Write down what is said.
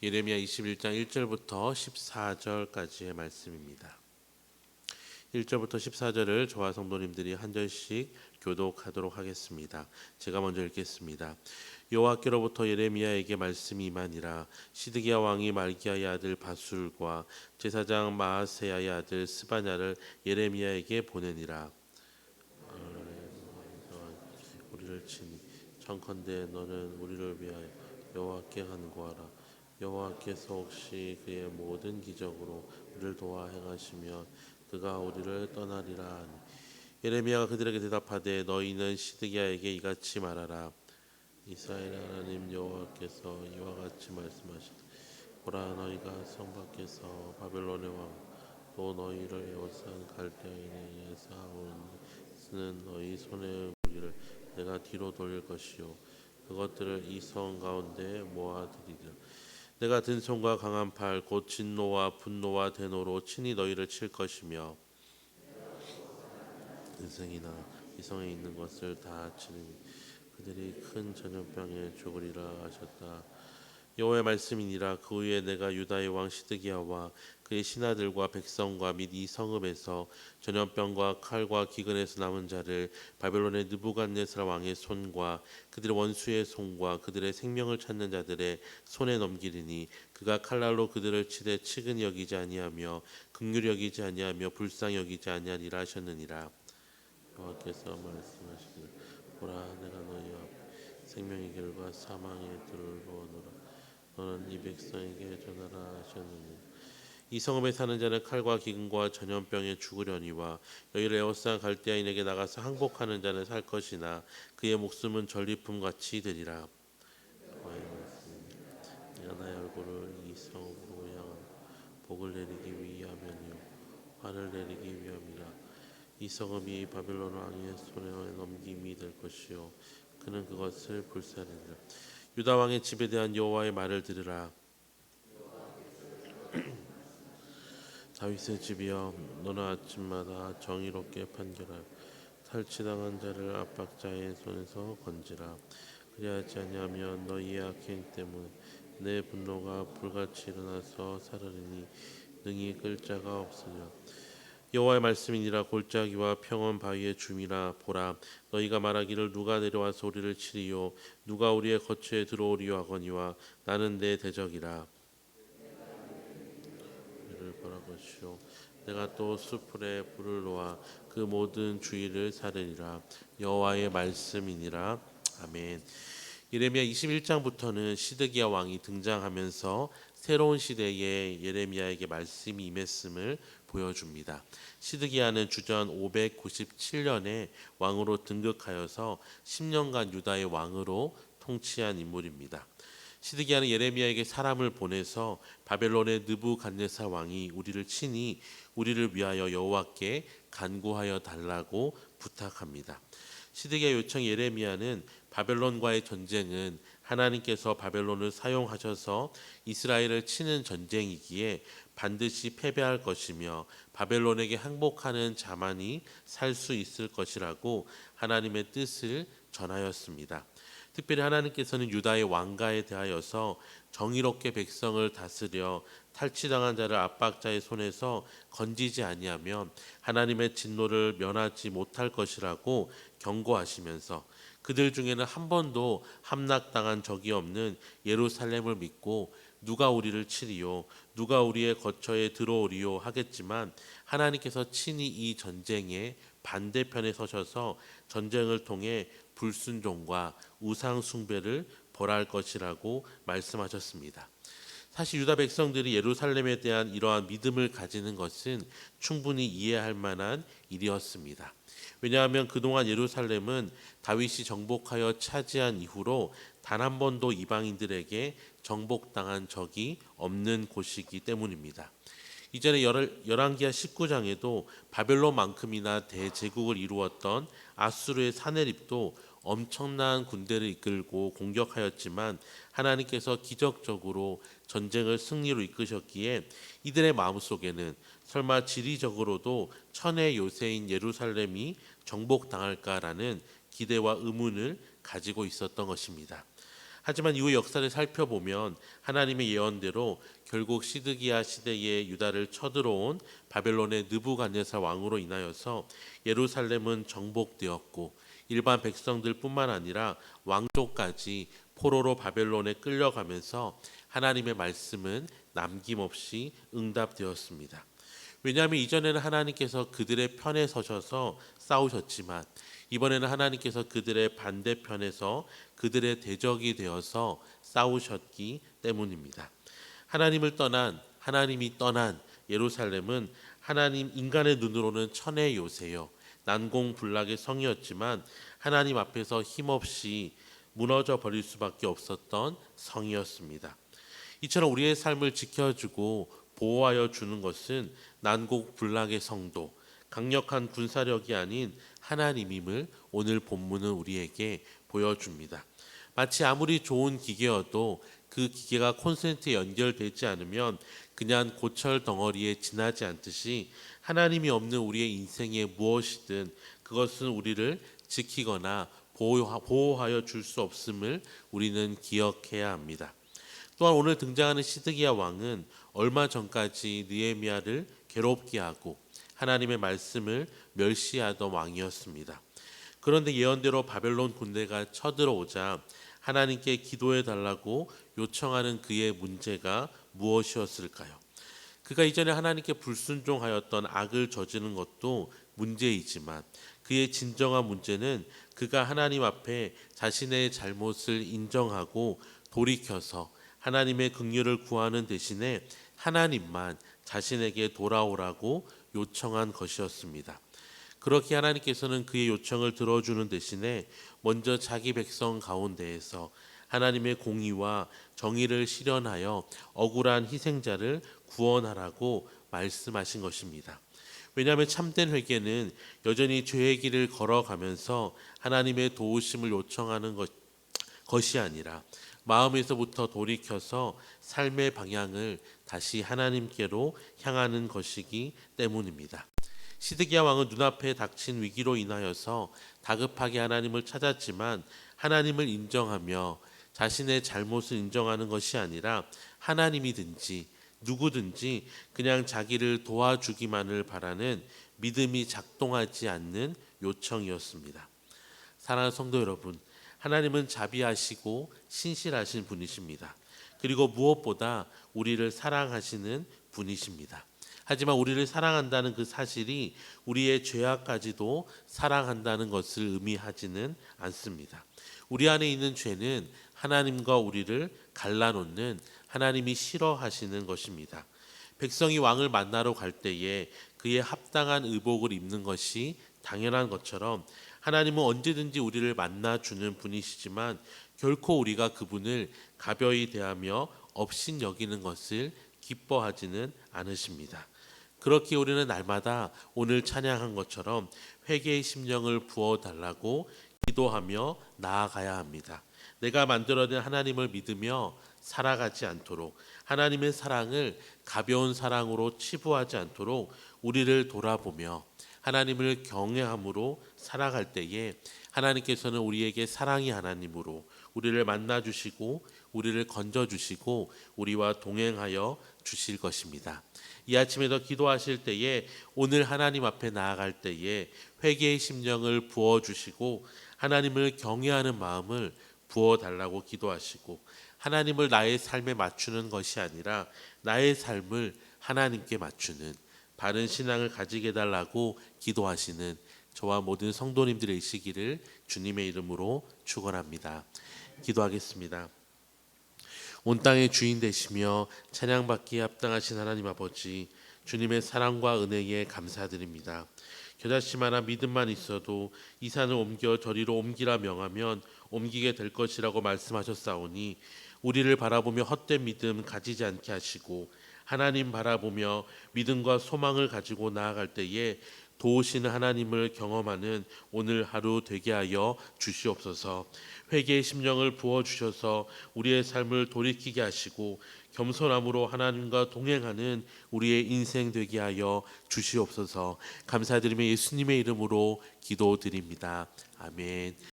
예레미야 21장 1절부터 14절까지의 말씀입니다. 1절부터 14절을 저와 성도님들이 한 절씩 교독하도록 하겠습니다. 제가 먼저 읽겠습니다. 여호와께로부터 예레미야에게 말씀이 임하니라. 시드기야 왕이 말기야의 아들 바술과 제사장 마아세야의 아들 스바냐를 예레미야에게 보내니라. 우리를 치니 청컨대 너는 우리를 위하여 여호와께 간구하라. 여호와께서 혹시 그의 모든 기적으로 우리를 도와 행하시면 그가 우리를 떠나리라 하니, 예레미야가 그들에게 대답하되 너희는 시드기야에게 이같이 말하라. 이스라엘 하나님 여호와께서 이와 같이 말씀하시되, 보라, 너희가 성 밖에서 바벨론의 왕 또 너희를 에워싼 갈대아인에 의해서 쓰는 너희 손의 무기를 내가 뒤로 돌릴 것이요 그것들을 이 성 가운데 모아두리라. 내가 든 손과 강한 팔 곧 진노와 분노와 대노로 친히 너희를 칠 것이며 인생이나 이 성에 있는 것을 다 치리니 그들이 큰 전염병에 죽으리라 하셨다. 여호와의 말씀이니라. 그 후에 내가 유다의 왕 시드기야와 그의 신하들과 백성과 및 이 성읍에서 전염병과 칼과 기근에서 남은 자를 바벨론의 느부갓네살 왕의 손과 그들의 원수의 손과 그들의 생명을 찾는 자들의 손에 넘기리니 그가 칼날로 그들을 치되 측은히 여기지 아니하며 긍휼히 여기지 아니하며 불쌍히 여기지 아니하리라 하셨느니라. 여호와께서 말씀하시기를, 보라, 내가 너희 앞 생명의 길과 사망의 들을 놓아노라. 너는 이 백성에게 전하라 하셨느니, 이 성읍에 사는 자는 칼과 기근과 전염병에 죽으려니와 너희를 에워싼 갈대아인에게 나가서 항복하는 자는 살 것이나 그의 목숨은 전리품 같이 되리라. 내가 나의 얼굴을 이 성읍으로 향하여 복을 내리기 위함이요 화를 내리기 위함이라. 이 성읍이 바벨론 왕의 손에 넘김이 될 것이요 그는 그것을 불사르리라. 유다 왕의 집에 대한 여호와의 말을 들으라. 다윗의 집이여, 너는 아침마다 정의롭게 판결하여 탈취당한 자를 압박자의 손에서 건지라. 그리하지 아니하면 너희의 악행 때문에 내 분노가 불같이 일어나서 사르리니 능히 끌 자가 없으리라. 여호와의 말씀이니라. 골짜기와 평원 바위의 줌이라. 보라, 너희가 말하기를 누가 내려와서 우리를 치리요 누가 우리의 거처에 들어오리요 하거니와 나는 내 대적이라. 우리를 벌하것이요 내가 또 숲풀에 불을 놓아 그 모든 주위를 사르리라. 여호와의 말씀이니라. 아멘. 예레미야 21장부터는 시드기야 왕이 등장하면서 새로운 시대에 예레미야에게 말씀이 임했음을 보여줍니다. 시드기야는 주전 597년에 왕으로 등극하여서 10년간 유다의 왕으로 통치한 인물입니다. 시드기야는 예레미야에게 사람을 보내서 바벨론의 느부갓네살 왕이 우리를 치니 우리를 위하여 여호와께 간구하여 달라고 부탁합니다. 시드기야 요청 예레미야는 바벨론과의 전쟁은 하나님께서 바벨론을 사용하셔서 이스라엘을 치는 전쟁이기에 반드시 패배할 것이며 바벨론에게 항복하는 자만이 살 수 있을 것이라고 하나님의 뜻을 전하였습니다. 특별히 하나님께서는 유다의 왕가에 대하여서 정의롭게 백성을 다스려 탈취당한 자를 압박자의 손에서 건지지 아니하면 하나님의 진노를 면하지 못할 것이라고 경고하시면서 그들 중에는 한 번도 함락당한 적이 없는 예루살렘을 믿고 누가 우리를 치리요 누가 우리의 거처에 들어오리요 하겠지만, 하나님께서 친히 이 전쟁의 반대편에 서셔서 전쟁을 통해 불순종과 우상 숭배를 벌할 것이라고 말씀하셨습니다. 사실 유다 백성들이 예루살렘에 대한 이러한 믿음을 가지는 것은 충분히 이해할 만한 일이었습니다. 왜냐하면 그동안 예루살렘은 다윗이 정복하여 차지한 이후로 단 한 번도 이방인들에게 정복당한 적이 없는 곳이기 때문입니다. 이전에 열왕기하 19장에도 바벨론만큼이나 대제국을 이루었던 아수르의 사네립도 엄청난 군대를 이끌고 공격하였지만 하나님께서 기적적으로 전쟁을 승리로 이끄셨기에 이들의 마음속에는 설마 지리적으로도 천의 요새인 예루살렘이 정복당할까라는 기대와 의문을 가지고 있었던 것입니다. 하지만 이후 역사를 살펴보면 하나님의 예언대로 결국 시드기야 시대에 유다를 쳐들어온 바벨론의 느부갓네살 왕으로 인하여서 예루살렘은 정복되었고 일반 백성들뿐만 아니라 왕족까지 포로로 바벨론에 끌려가면서 하나님의 말씀은 남김없이 응답되었습니다. 왜냐하면 이전에는 하나님께서 그들의 편에 서셔서 싸우셨지만 이번에는 하나님께서 그들의 반대편에서 그들의 대적이 되어서 싸우셨기 때문입니다. 하나님이 떠난 예루살렘은 하나님 인간의 눈으로는 천의 요새요 난공불락의 성이었지만 하나님 앞에서 힘없이 무너져 버릴 수밖에 없었던 성이었습니다. 이처럼 우리의 삶을 지켜주고 보호하여 주는 것은 난공불락의 성도, 강력한 군사력이 아닌 하나님임을 오늘 본문은 우리에게 보여줍니다. 마치 아무리 좋은 기계여도 그 기계가 콘센트에 연결되지 않으면 그냥 고철 덩어리에 지나지 않듯이 하나님이 없는 우리의 인생에 무엇이든 그것은 우리를 지키거나 보호하여 줄 수 없음을 우리는 기억해야 합니다. 또한 오늘 등장하는 시드기야 왕은 얼마 전까지 느헤미야를 괴롭게 하고 하나님의 말씀을 멸시하던 왕이었습니다. 그런데 예언대로 바벨론 군대가 쳐들어오자 하나님께 기도해 달라고 요청하는 그의 문제가 무엇이었을까요? 그가 이전에 하나님께 불순종하였던 악을 저지른 것도 문제이지만 그의 진정한 문제는 그가 하나님 앞에 자신의 잘못을 인정하고 돌이켜서 하나님의 긍휼을 구하는 대신에 하나님만 자신에게 돌아오라고 요청한 것이었습니다. 그렇게 하나님께서는 그의 요청을 들어주는 대신에 먼저 자기 백성 가운데에서 하나님의 공의와 정의를 실현하여 억울한 희생자를 구원하라고 말씀하신 것입니다. 왜냐하면 참된 회개는 여전히 죄의 길을 걸어가면서 하나님의 도우심을 요청하는 것이 아니라 마음에서부터 돌이켜서 삶의 방향을 다시 하나님께로 향하는 것이기 때문입니다. 시드기야 왕은 눈앞에 닥친 위기로 인하여서 다급하게 하나님을 찾았지만 하나님을 인정하며 자신의 잘못을 인정하는 것이 아니라 하나님이든지 누구든지 그냥 자기를 도와주기만을 바라는 믿음이 작동하지 않는 요청이었습니다. 사랑하는 성도 여러분, 하나님은 자비하시고 신실하신 분이십니다. 그리고 무엇보다 우리를 사랑하시는 분이십니다. 하지만 우리를 사랑한다는 그 사실이 우리의 죄악까지도 사랑한다는 것을 의미하지는 않습니다. 우리 안에 있는 죄는 하나님과 우리를 갈라놓는 하나님이 싫어하시는 것입니다. 백성이 왕을 만나러 갈 때에 그의 합당한 의복을 입는 것이 당연한 것처럼 하나님은 언제든지 우리를 만나주는 분이시지만 결코 우리가 그분을 가벼이 대하며 업신 여기는 것을 기뻐하지는 않으십니다. 그렇게 우리는 날마다 오늘 찬양한 것처럼 회개의 심령을 부어달라고 기도하며 나아가야 합니다. 내가 만들어낸 하나님을 믿으며 살아가지 않도록 하나님의 사랑을 가벼운 사랑으로 치부하지 않도록 우리를 돌아보며 하나님을 경외함으로 살아갈 때에 하나님께서는 우리에게 사랑의 하나님으로 우리를 만나주시고 우리를 건져주시고 우리와 동행하여 주실 것입니다. 이 아침에도 기도하실 때에 오늘 하나님 앞에 나아갈 때에 회개의 심령을 부어주시고 하나님을 경외하는 마음을 부어달라고 기도하시고 하나님을 나의 삶에 맞추는 것이 아니라 나의 삶을 하나님께 맞추는 바른 신앙을 가지게 해달라고 기도하시는 저와 모든 성도님들의 있으기를 주님의 이름으로 축원합니다. 기도하겠습니다. 온 땅의 주인 되시며 찬양받기에 합당하신 하나님 아버지, 주님의 사랑과 은혜에 감사드립니다. 겨자씨만한 믿음만 있어도 이 산을 옮겨 저리로 옮기라 명하면 옮기게 될 것이라고 말씀하셨사오니 우리를 바라보며 헛된 믿음 가지지 않게 하시고 하나님 바라보며 믿음과 소망을 가지고 나아갈 때에 도우시는 하나님을 경험하는 오늘 하루 되게 하여 주시옵소서. 회개의 심령을 부어주셔서 우리의 삶을 돌이키게 하시고 겸손함으로 하나님과 동행하는 우리의 인생 되게 하여 주시옵소서. 감사드리며 예수님의 이름으로 기도드립니다. 아멘.